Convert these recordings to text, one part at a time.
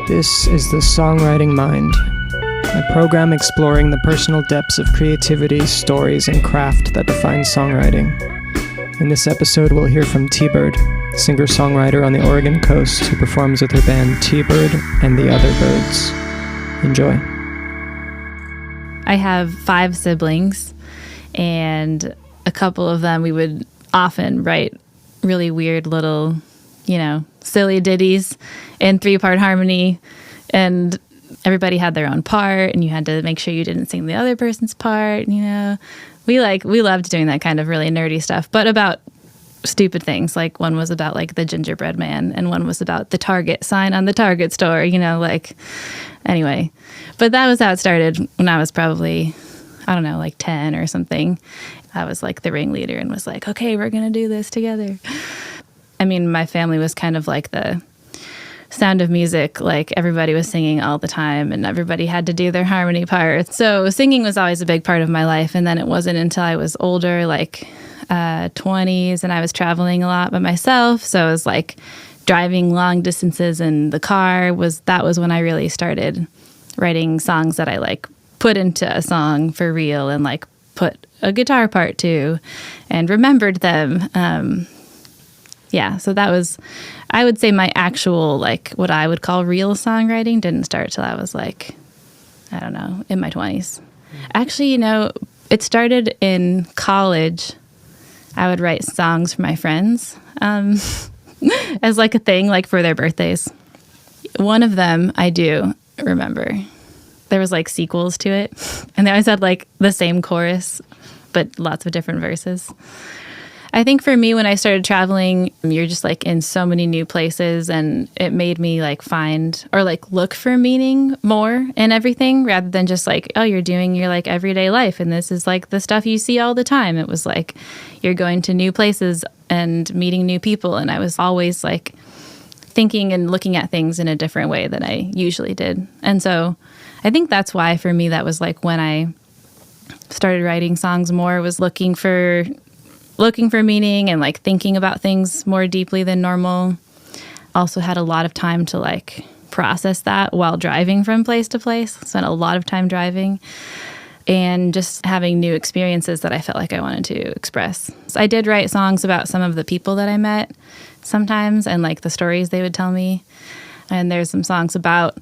This is the Songwriting Mind, a program exploring the personal depths of creativity, stories, and craft that define songwriting. In this episode, we'll hear from T-Bird, singer-songwriter on the Oregon coast who performs with her band T-Bird and the Other Birds. Enjoy. I have 5 siblings, and a couple of them we would often write really weird little, silly ditties in 3-part harmony, and everybody had their own part, and you had to make sure you didn't sing the other person's part. We loved doing that kind of really nerdy stuff, but about stupid things. Like one was about like the gingerbread man, and one was about the Target sign on the Target store. Anyway. But that was how it started when I was probably, 10 or something. I was like the ringleader and was like, okay, we're gonna do this together. My family was kind of like the Sound of Music, like everybody was singing all the time and everybody had to do their harmony parts. So singing was always a big part of my life. And then it wasn't until I was older, 20s, and I was traveling a lot by myself. So it was like driving long distances in the car was when I really started writing songs that I put into a song for real and put a guitar part to and remembered them. So that was, I would say my actual, what I would call real songwriting didn't start till I was in my 20s. Actually, it started in college. I would write songs for my friends as a thing, for their birthdays. One of them I do remember. There was sequels to it, and they always had the same chorus, but lots of different verses. I think for me, when I started traveling, you're just in so many new places, and it made me find or look for meaning more in everything rather than just you're doing your everyday life. And this is the stuff you see all the time. It was you're going to new places and meeting new people. And I was always thinking and looking at things in a different way than I usually did. And so I think that's why for me, that was when I started writing songs more, was looking for meaning and thinking about things more deeply than normal. Also had a lot of time to process that while driving from place to place. Spent a lot of time driving and just having new experiences that I felt I wanted to express. So I did write songs about some of the people that I met sometimes and the stories they would tell me. And there's some songs about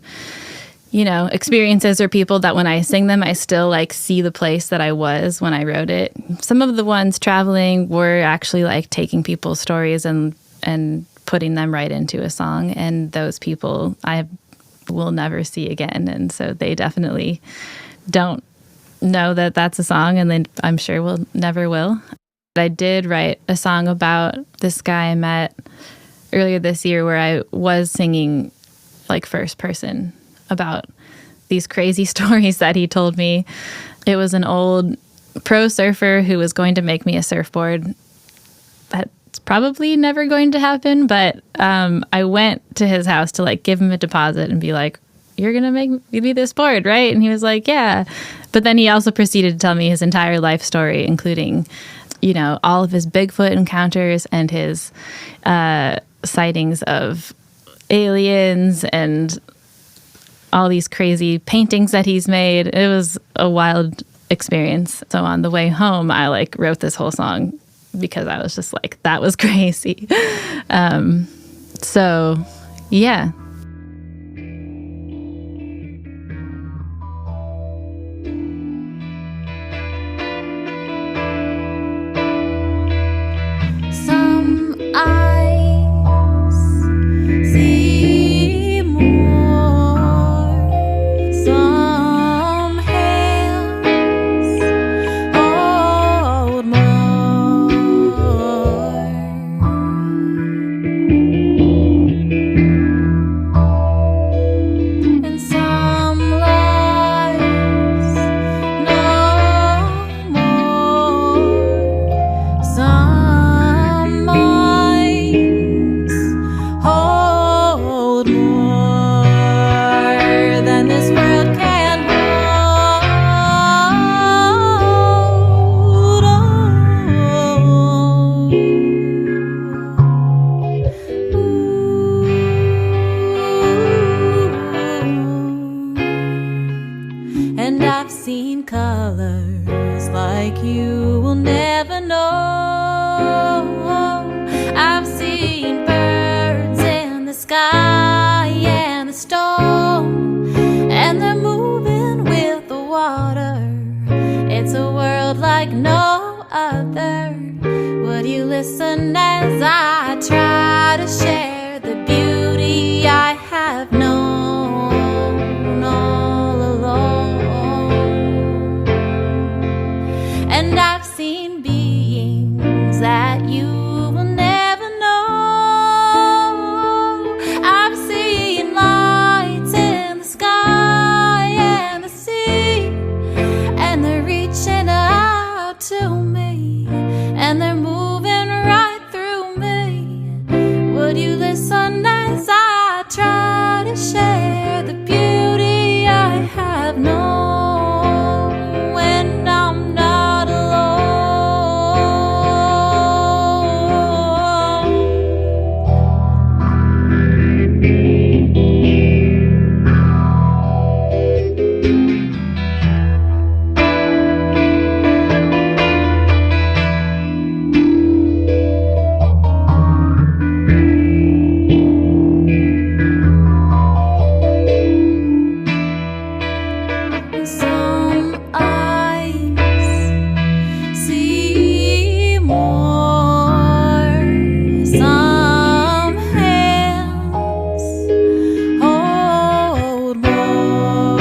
experiences or people that when I sing them, I still see the place that I was when I wrote it. Some of the ones traveling were actually taking people's stories and putting them right into a song. And those people I will never see again. And so they definitely don't know that that's a song, and then I'm sure will never will. I did write a song about this guy I met earlier this year where I was singing first person about these crazy stories that he told me. It was an old pro surfer who was going to make me a surfboard. That's probably never going to happen, but I went to his house to give him a deposit and be you're going to make me this board, right? And he was yeah. But then he also proceeded to tell me his entire life story, including, all of his Bigfoot encounters and his sightings of aliens and all these crazy paintings that he's made. It was a wild experience. So on the way home, I wrote this whole song because I was just that was crazy. So yeah. Some eyes see more, some hands hold more. listen as I try to share the beauty I have known all along? And I've seen beings that you will never know. I've seen lights in the sky and the sea, and they're reaching out to me, and they're moving right through me. Would you listen as I try to share the beauty I have known when I'm not Some eyes see more, some hands hold more,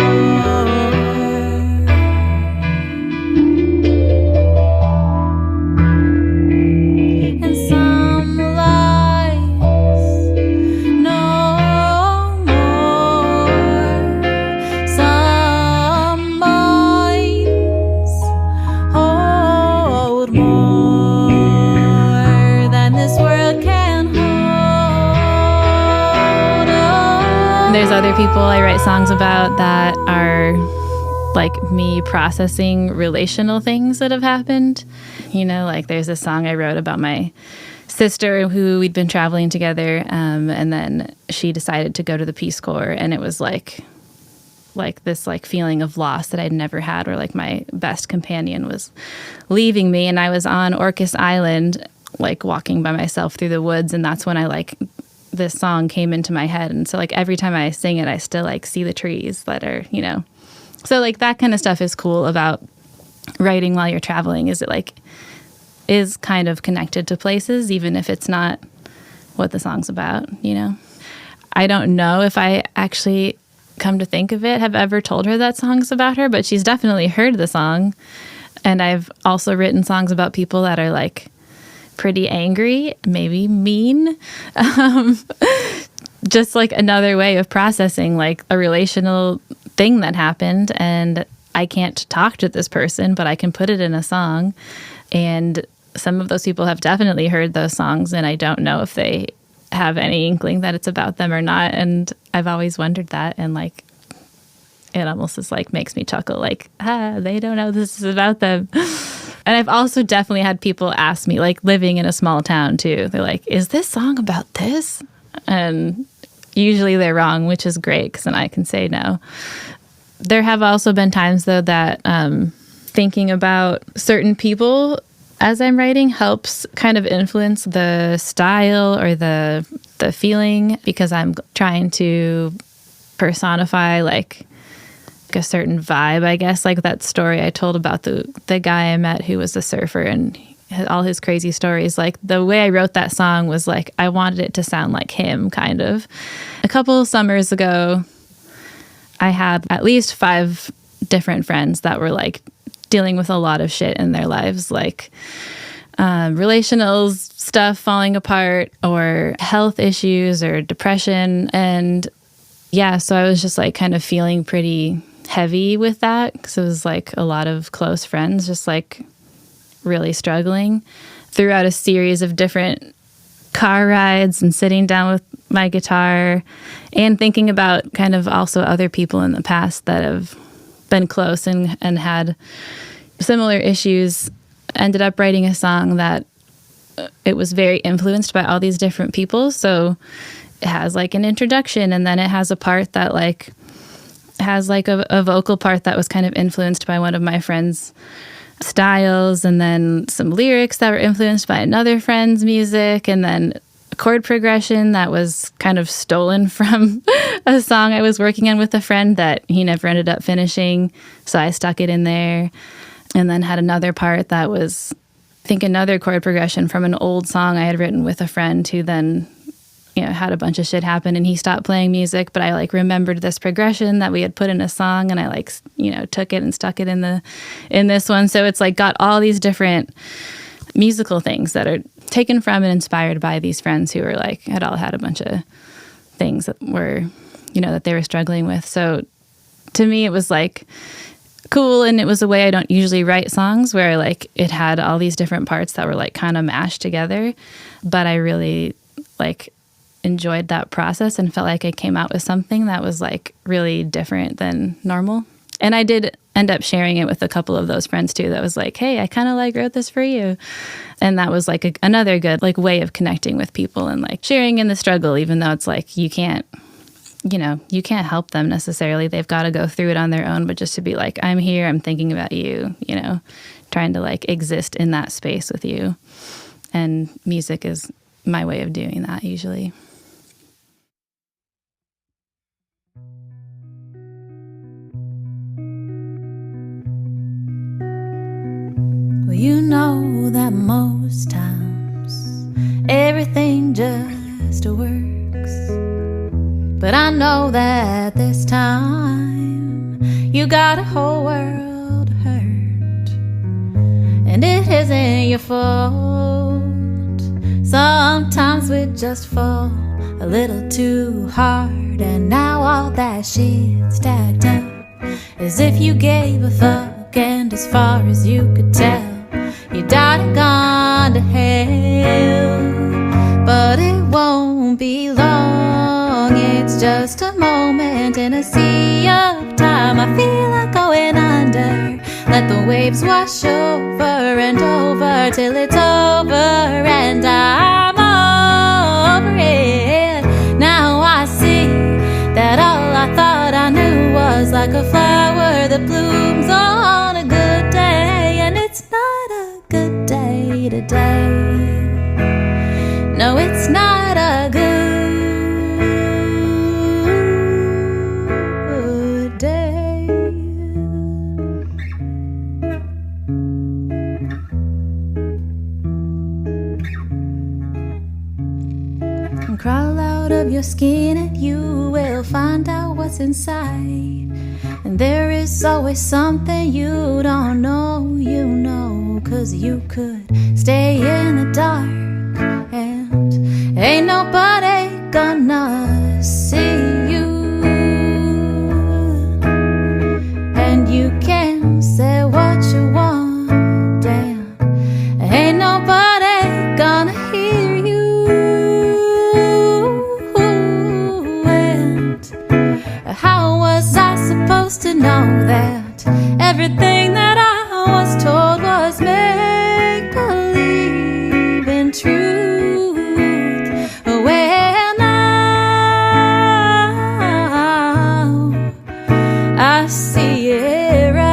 and some lives know more, some minds hold more than this world can hold. There's other people I write songs about that are like me processing relational things that have happened. You know, like there's a song I wrote about my sister who we'd been traveling together, and then she decided to go to the Peace Corps, and it was like this like feeling of loss that I'd never had, where like my best companion was leaving me, and I was on Orcas Island like walking by myself through the woods, and that's when I like this song came into my head. And so like every time I sing it, I still like see the trees that are, you know, so like that kind of stuff is cool about writing while you're traveling, is it like is kind of connected to places, even if it's not what the song's about, you know. I don't know if I actually, come to think of it, have ever told her that song's about her, but she's definitely heard the song. And I've also written songs about people that are like pretty angry, maybe mean. Just like another way of processing like a relational thing that happened, and I can't talk to this person, but I can put it in a song. And some of those people have definitely heard those songs, and I don't know if they have any inkling that it's about them or not. And I've always wondered that, and like it almost is like makes me chuckle, like, they don't know this is about them. And I've also definitely had people ask me, like living in a small town too, they're like, is this song about this? And usually they're wrong, which is great because then I can say no. There have also been times though that thinking about certain people as I'm writing helps kind of influence the style or the feeling, because I'm trying to personify like a certain vibe, I guess. Like that story I told about the guy I met who was a surfer and all his crazy stories. Like the way I wrote that song was like I wanted it to sound like him, kind of. A couple of summers ago, I had at least 5 different friends that were like dealing with a lot of shit in their lives, like relational stuff falling apart or health issues or depression. And yeah, so I was just like kind of feeling pretty heavy with that, because it was like a lot of close friends just like really struggling throughout a series of different car rides and sitting down with my guitar and thinking about kind of also other people in the past that have been close and had similar issues. Ended up writing a song that it was very influenced by all these different people. So it has like an introduction, and then it has a part that like has like a vocal part that was kind of influenced by one of my friend's styles, and then some lyrics that were influenced by another friend's music, and then a chord progression that was kind of stolen from a song I was working on with a friend that he never ended up finishing. So I stuck it in there, and then had another part that was think another chord progression from an old song I had written with a friend who then, had a bunch of shit happen and he stopped playing music, but I remembered this progression that we had put in a song, and I took it and stuck it in this one. So it's got all these different musical things that are taken from and inspired by these friends who were had all had a bunch of things that were, that they were struggling with. So to me, it was cool, and it was a way I don't usually write songs, where it had all these different parts that were kind of mashed together, but I really enjoyed that process and felt like I came out with something that was really different than normal. And I did end up sharing it with a couple of those friends too, that was hey, I kind of wrote this for you. And that was another good way of connecting with people and sharing in the struggle, even though it's you can't help them necessarily. They've got to go through it on their own, but just to be I'm here, I'm thinking about you, trying to exist in that space with you. And music is my way of doing that usually. Well, you know that most times everything just works. But I know that this time you got a whole world hurt, and it isn't your fault. Sometimes we just fall a little too hard, and now all that shit stacked up, as if you gave a fuck, and as far as you could tell, you died and gone to hell. But it won't be long, it's just a moment in a sea of time. I feel like going under, let the waves wash over and over till it's over, and I'm over it. Now I see that all I thought I knew was like a flower that blooms on a good day, and it's not a good day today. No, it's not a good day. And crawl out of your skin and you will find out what's inside. And there is always something you don't know, 'cause you could stay in the dark and ain't nobody gonna see you. And you can say what you want, and ain't nobody gonna hear you. And how was I supposed to know that everything that I was told was make-believe and truth? Well, now I see it right.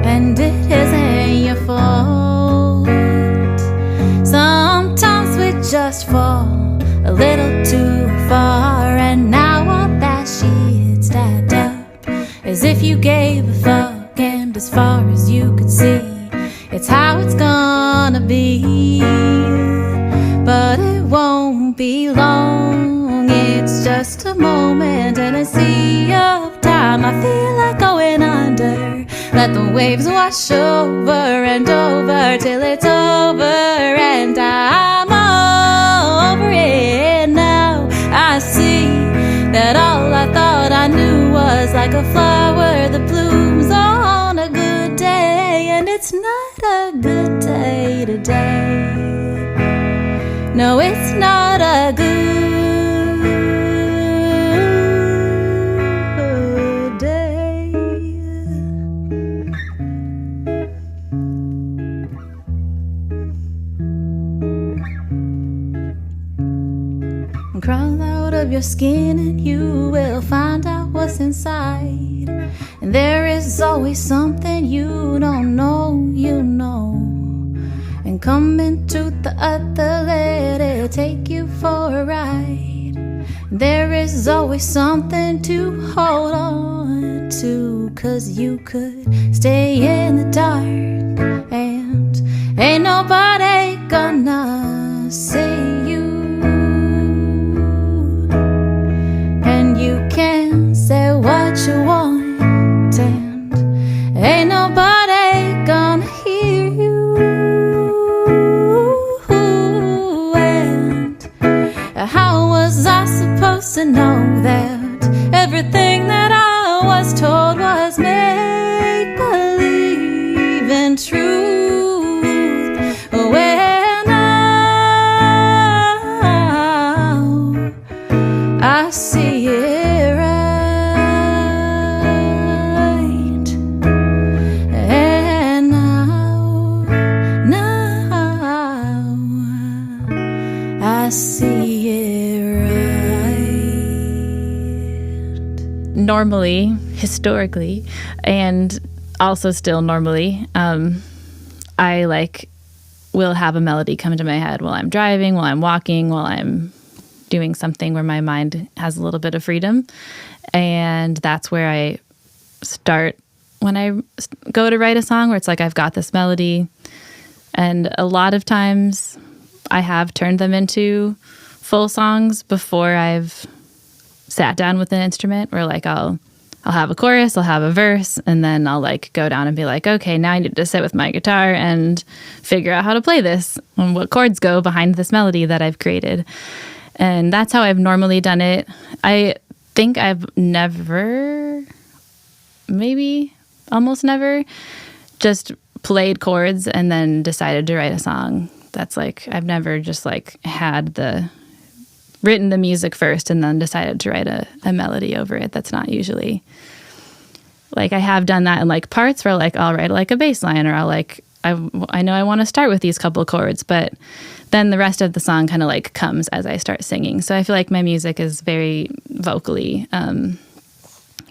And it isn't your fault. Sometimes we just fall a little too far, and now all that shit stacked up, as if you gave a fuck, and as far as you could see, it's how it's gonna be. But it won't be long, it's just a moment in a sea of time. I feel like going under, let the waves wash over and over till it's over, and I'm over it now. I see that all I thought I knew was like a flower that blooms on a good day, and it's not a good day today. No, it's not a good day. Crawl out of your skin and you will find out what's inside. And there is always something you don't know, you know. And coming to the other, let it take you for a ride. There is always something to hold on to, 'cause you could stay in the dark and ain't nobody gonna see you. And you can say what you want and ain't nobody gonna hear you. And how was I supposed to know that everything that I was told was make-believe and truth? When now I see it right, and now I see it right. Normally, historically, and also still normally, I will have a melody come into my head while I'm driving, while I'm walking, while I'm doing something where my mind has a little bit of freedom. And that's where I start when I go to write a song, where it's like I've got this melody. And a lot of times I have turned them into full songs before I've sat down with an instrument, where I'll have a chorus, I'll have a verse, and then I'll go down and be like, okay, now I need to sit with my guitar and figure out how to play this and what chords go behind this melody that I've created. And that's how I've normally done it. I think I've never, maybe almost never, just played chords and then decided to write a song. That's I've never just written the music first and then decided to write a melody over it. That's not usually, I have done that in parts where I'll write a bass line, or I know I want to start with these couple chords, but then the rest of the song kind of comes as I start singing. So I feel like my music is very vocally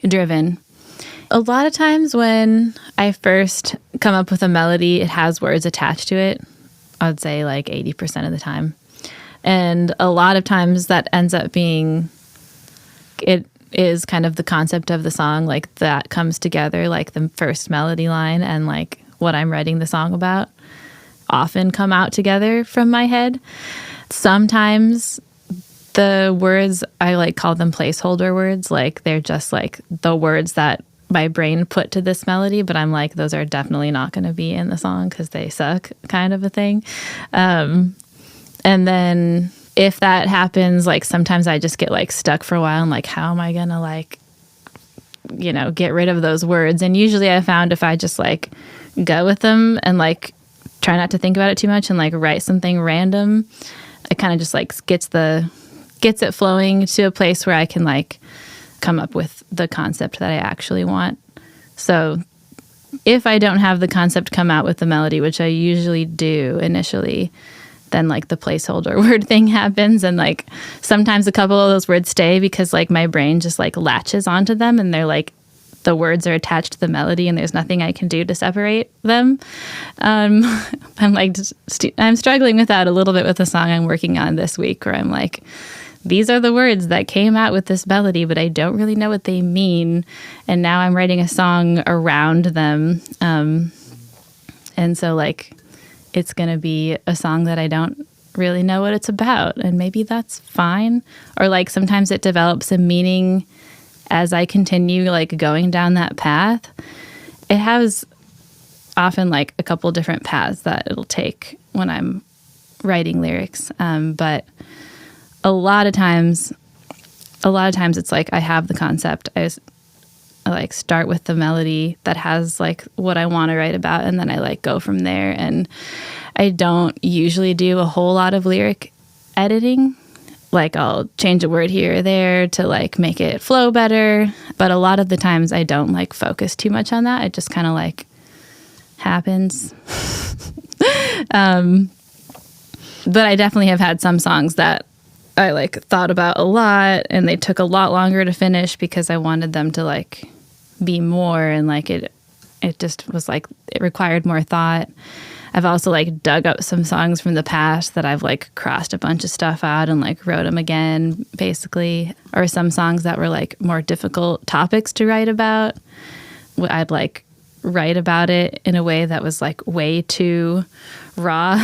driven. A lot of times when I first come up with a melody, it has words attached to it. I would say 80% of the time. And a lot of times that ends up being, it is kind of the concept of the song, that comes together, the first melody line and what I'm writing the song about often come out together from my head. Sometimes the words, I call them placeholder words. They're just the words that my brain put to this melody, but I'm those are definitely not going to be in the song because they suck, kind of a thing. And then if that happens, sometimes I just get stuck for a while and how am I going to get rid of those words? And usually I found if I just go with them and try not to think about it too much and write something random, it kind of just gets it flowing to a place where I can come up with the concept that I actually want. So if I don't have the concept come out with the melody, which I usually do initially, then the placeholder word thing happens, and sometimes a couple of those words stay because my brain just latches onto them, and they're the words are attached to the melody and there's nothing I can do to separate them. I'm struggling with that a little bit with the song I'm working on this week, where I'm these are the words that came out with this melody, but I don't really know what they mean. And now I'm writing a song around them. And so it's going to be a song that I don't really know what it's about. And maybe that's fine. Or sometimes it develops a meaning as I continue going down that path. It has often a couple different paths that it'll take when I'm writing lyrics. But a lot of times it's I have the concept. I start with the melody that has what I want to write about, and then I go from there. And I don't usually do a whole lot of lyric editing. I'll change a word here or there to make it flow better. But a lot of the times I don't focus too much on that. It just kind of happens. But I definitely have had some songs that I like thought about a lot, and they took a lot longer to finish because I wanted them to like be more, and like it just was like it required more thought. I've also like dug up some songs from the past that I've like crossed a bunch of stuff out and like wrote them again, basically, or some songs that were like more difficult topics to write about. I'd like write about it in a way that was like way too raw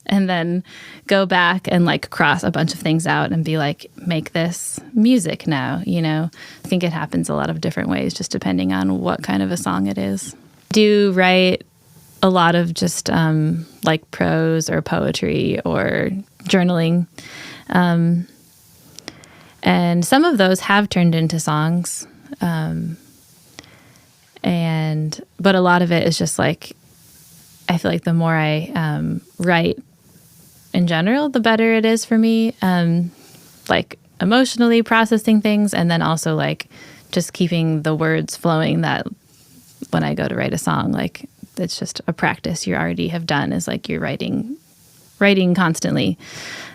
and then go back and like cross a bunch of things out and be like, make this music now, you know? I think it happens a lot of different ways just depending on what kind of a song it is. I do write a lot of just like prose or poetry or journaling. And some of those have turned into songs. But a lot of it is just like, I feel like the more I write in general, the better it is for me, like emotionally processing things, and then also like just keeping the words flowing, that when I go to write a song, like it's just a practice you already have done, is like you're writing constantly.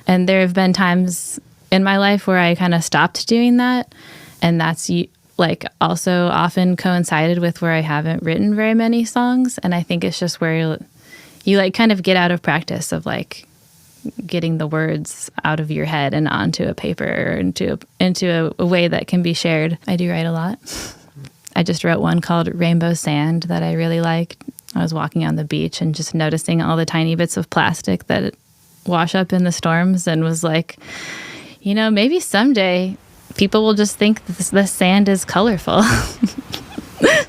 And there have been times in my life where I kind of stopped doing that, and that's like also often coincided with where I haven't written very many songs. And I think it's just where you like kind of get out of practice of like getting the words out of your head and onto a paper or into a way that can be shared. I do write a lot. I just wrote one called Rainbow Sand that I really liked. I was walking on the beach and just noticing all the tiny bits of plastic that wash up in the storms, and was like, you know, maybe someday people will just think the sand is colorful.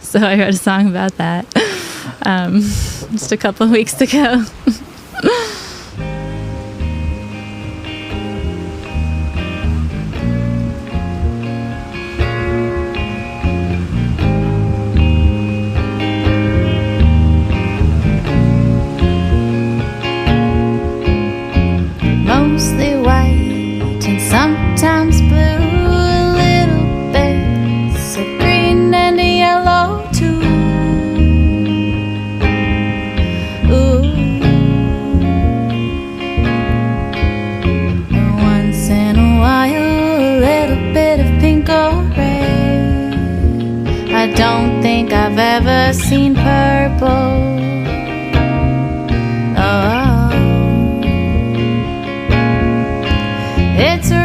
So I wrote a song about that just a couple of weeks ago. Mostly white and sometimes blue, a little bits of green and yellow too. Ooh. Once in a while, a little bit of pink or red. I don't think I've ever seen purple. It's a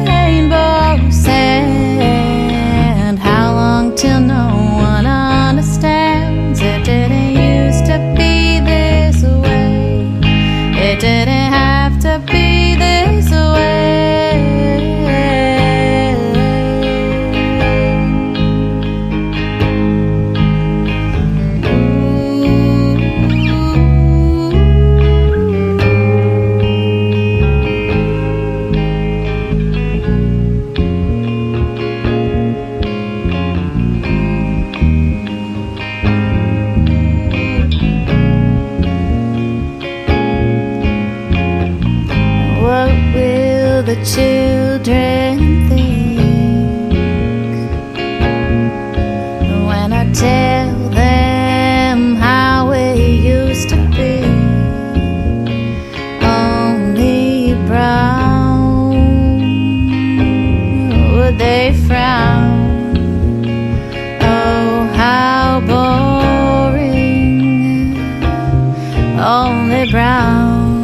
rainbow sand. How long till no one understands? It didn't used to be this way. It didn't have to be this way. The children think when I tell them how it used to be, only brown. Would they frown? Oh, how boring. Only brown.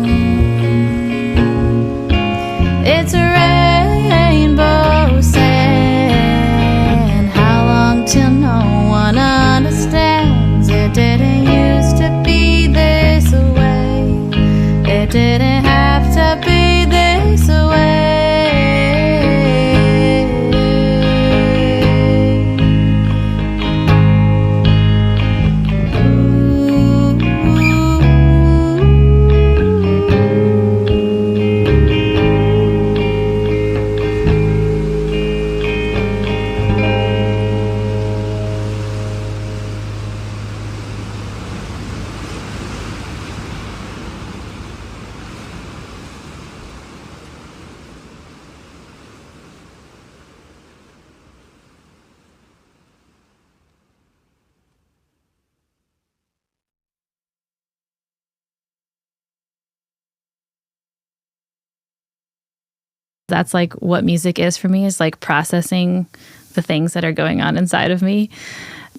It's a rainbow sand. How long till no one understands? It didn't used to be this way. It didn't have to be this way. That's like what music is for me, is like processing the things that are going on inside of me.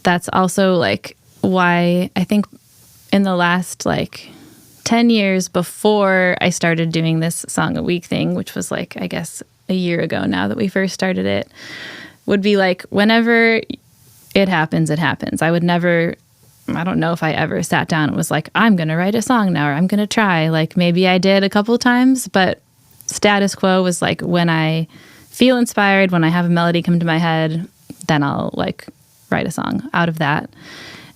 That's also like why I think in the last like 10 years before I started doing this song a week thing, which was like, I guess a year ago now that we first started it, would be like, whenever it happens, it happens. I don't know if I ever sat down and was like, I'm going to write a song now, or I'm going to try. Like maybe I did a couple times, but status quo was like, when I feel inspired, when I have a melody come to my head, then I'll like write a song out of that.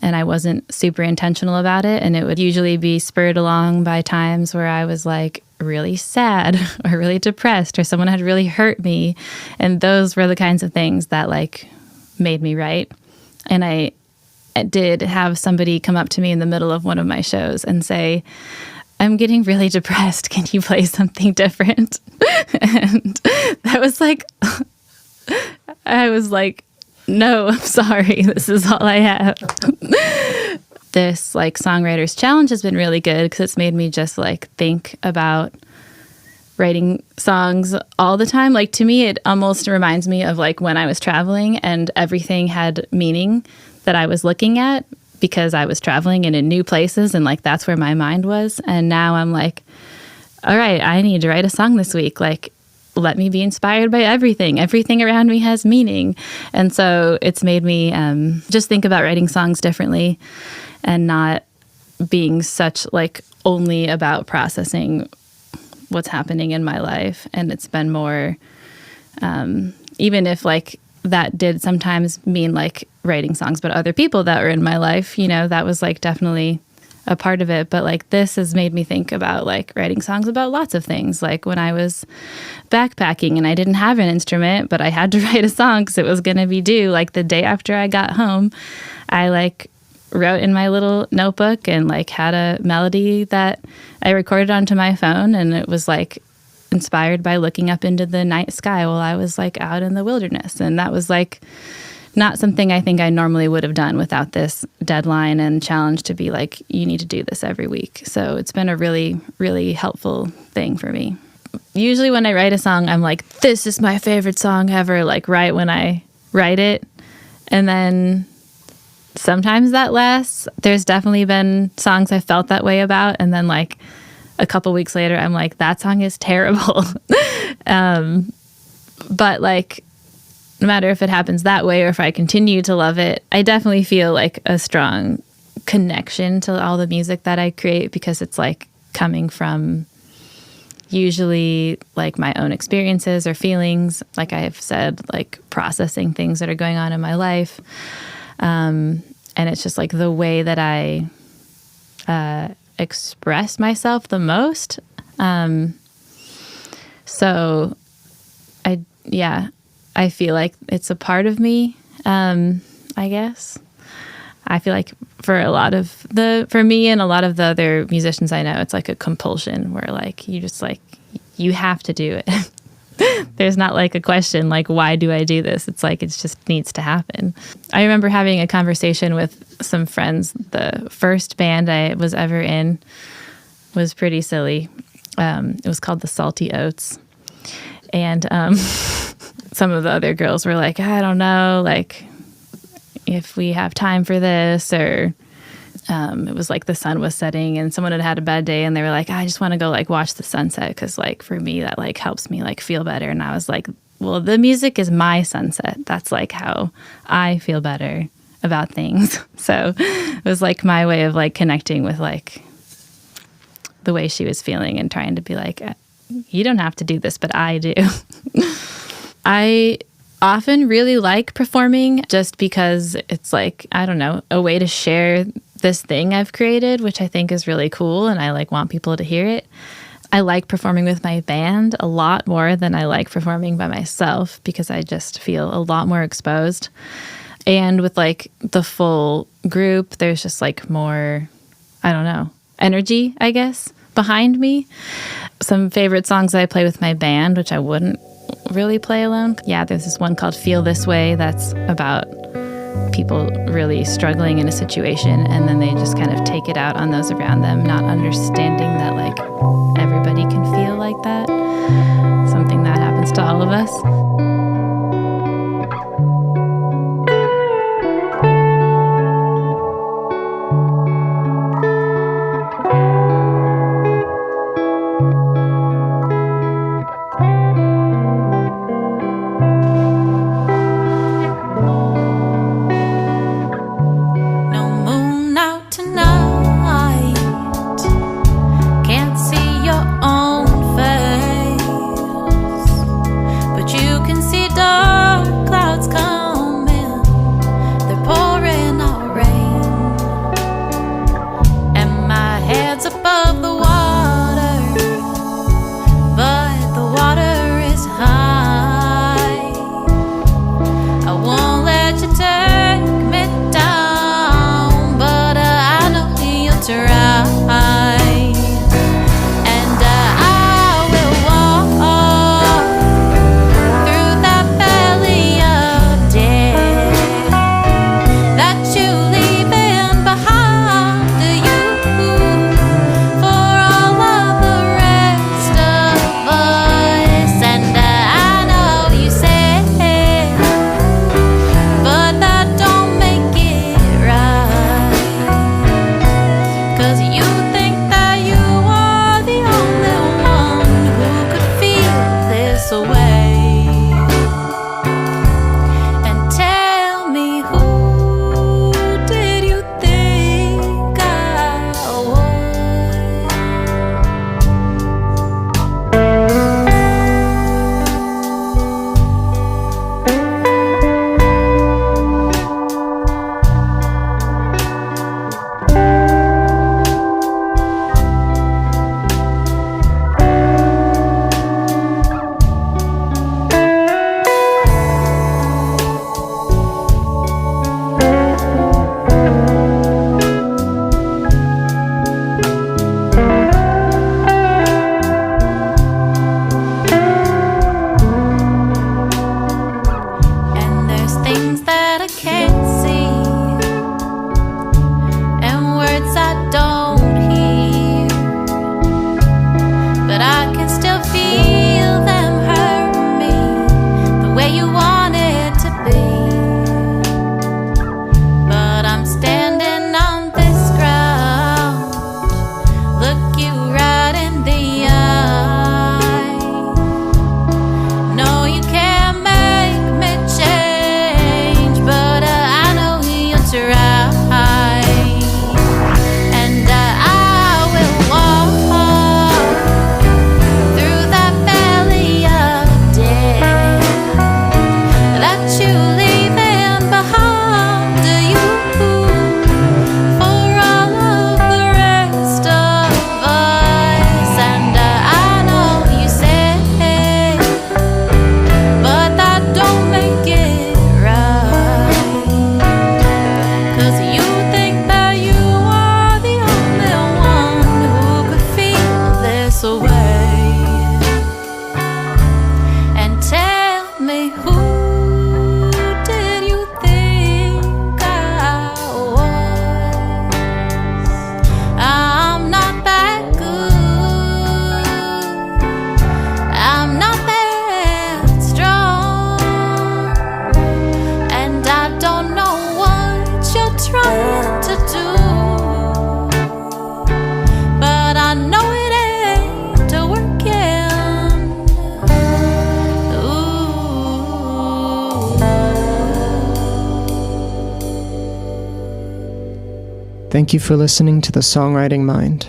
And I wasn't super intentional about it. And it would usually be spurred along by times where I was like really sad or really depressed, or someone had really hurt me. And those were the kinds of things that like made me write. And I did have somebody come up to me in the middle of one of my shows and say, I'm getting really depressed. Can you play something different? And that was like, I was like, no, I'm sorry. This is all I have. This like Songwriters Challenge has been really good because it's made me just like think about writing songs all the time. Like to me, it almost reminds me of like when I was traveling and everything had meaning that I was looking at because I was traveling and in new places, and like that's where my mind was. And now I'm like, all right, I need to write a song this week. Like, let me be inspired by everything. Everything around me has meaning. And so it's made me just think about writing songs differently and not being such like only about processing what's happening in my life. And it's been more, even if like that did sometimes mean like writing songs about other people that were in my life, you know, that was like definitely a part of it. But like this has made me think about like writing songs about lots of things. Like when I was backpacking and I didn't have an instrument, but I had to write a song because it was going to be due like the day after I got home, I like wrote in my little notebook and like had a melody that I recorded onto my phone. And it was like inspired by looking up into the night sky while I was like out in the wilderness. And that was like not something I think I normally would have done without this deadline and challenge to be like, you need to do this every week. So it's been a really, really helpful thing for me. Usually when I write a song, I'm like, this is my favorite song ever, like right when I write it. And then sometimes that lasts. There's definitely been songs I felt that way about. And then like a couple weeks later, I'm like, that song is terrible. But like, no matter if it happens that way or if I continue to love it, I definitely feel like a strong connection to all the music that I create because it's like coming from usually like my own experiences or feelings. Like I've said, like processing things that are going on in my life. And it's just like the way that I express myself the most. So I feel like it's a part of me, I guess. I feel like for me and a lot of the other musicians I know, it's like a compulsion where like you just like, you have to do it. There's not like a question like, why do I do this? It's like, it just needs to happen. I remember having a conversation with some friends. The first band I was ever in was pretty silly. It was called the Salty Oats. And some of the other girls were like, I don't know, like if we have time for this, or it was like the sun was setting and someone had had a bad day and they were like, I just want to go like watch the sunset because like for me that like helps me like feel better. And I was like, well, the music is my sunset. That's like how I feel better about things. So it was like my way of like connecting with like the way she was feeling and trying to be like, you don't have to do this, but I do. I often really like performing just because it's like, I don't know, a way to share this thing I've created, which I think is really cool. And I like want people to hear it. I like performing with my band a lot more than I like performing by myself because I just feel a lot more exposed. And with like the full group, there's just like more, I don't know, energy, I guess, behind me. Some favorite songs that I play with my band, which I wouldn't really play alone. Yeah, there's this one called Feel This Way that's about people really struggling in a situation, and then they just kind of take it out on those around them, not understanding that like everybody can feel like that. Something that happens to all of us. Thank you for listening to the Songwriting Mind.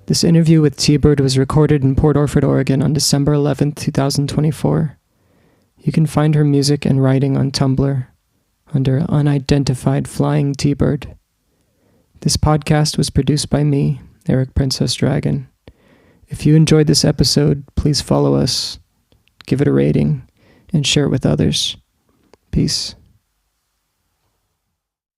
This interview with T-Bird was recorded in Port Orford, Oregon on December 11th, 2024. You can find her music and writing on Tumblr under Unidentified Flying T-Bird. This podcast was produced by me, Eric Princess Dragon. If you enjoyed this episode, please follow us, give it a rating, and share it with others. Peace.